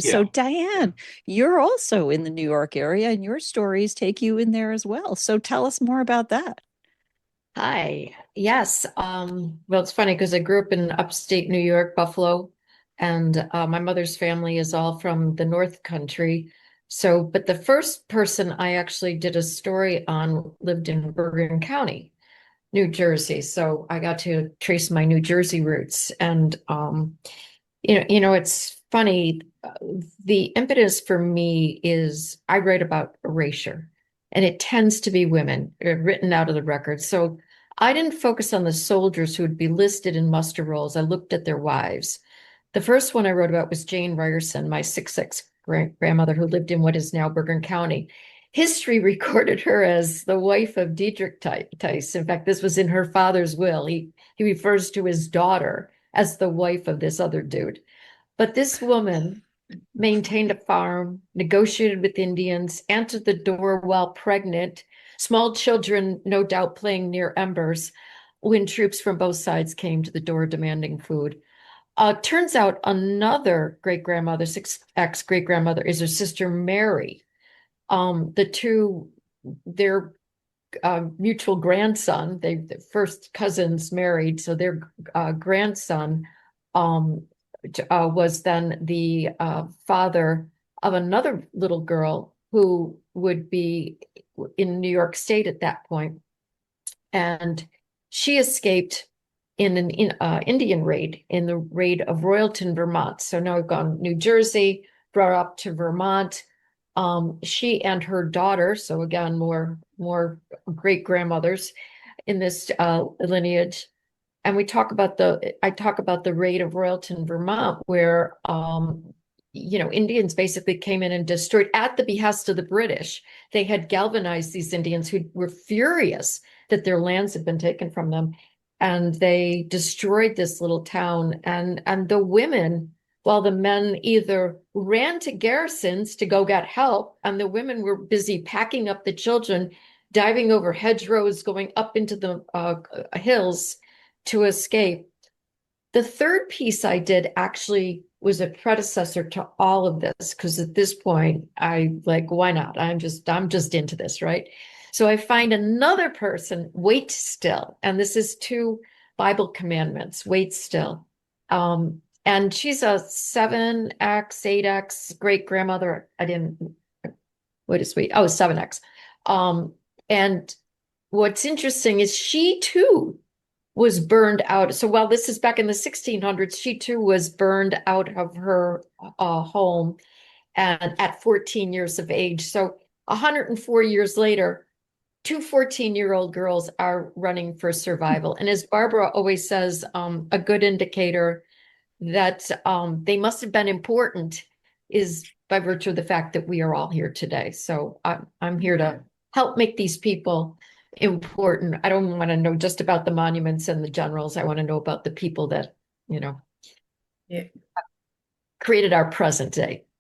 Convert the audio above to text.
So, Yeah. Diane, you're also in the New York area and your stories take you in there as well. So, tell us more about that. Hi. Yes. Well, it's funny because I grew up in upstate New York, Buffalo, and my mother's family is all from the North Country. So, but the first person I actually did a story on lived in Bergen County, New Jersey. So I got to trace my New Jersey roots. And it's funny. The impetus for me is I write about erasure, and it tends to be women written out of the record. So I didn't focus on the soldiers who would be listed in muster rolls. I looked at their wives. The first one I wrote about was Jane Ryerson, my six grandmother who lived in what is now Bergen County. History recorded her as the wife of Diedrich Tice. In fact, this was in her father's will. He refers to his daughter as the wife of this other dude. But this woman maintained a farm, negotiated with Indians, answered the door while pregnant, small children, no doubt, playing near embers when troops from both sides came to the door demanding food. Turns out another great grandmother, ex great grandmother, is her sister Mary. The two, their mutual grandson, the first cousins married, so their grandson um, was then the father of another little girl who would be in New York State at that point. And she escaped in an Indian raid, in the raid of Royalton, Vermont. So now we've gone New Jersey, brought up to Vermont. She and her daughter, so again, more great grandmothers in this lineage. And I talk about the raid of Royalton, Vermont, where Indians basically came in and destroyed at the behest of the British. They had galvanized these Indians who were furious that their lands had been taken from them, and they destroyed this little town. And the women, while the men either ran to garrisons to go get help, and the women were busy packing up the children, diving over hedgerows, going up into the hills to escape. The third piece I did actually was a predecessor to all of this, because at this point I like, why not? I'm just into this, right? So I find another person, wait still, and this is two Bible commandments, wait still. And she's a 7X, 8X great grandmother. I didn't, what is sweet? Oh, 7X. And what's interesting is she too was burned out. So while this is back in the 1600s, she too was burned out of her home and at 14 years of age. So 104 years later, two 14-year-old girls are running for survival. And as Barbara always says, a good indicator that they must have been important is by virtue of the fact that we are all here today. So I'm here to help make these people important. I don't want to know just about the monuments and the generals. I want to know about the people that, Yeah. created our present day.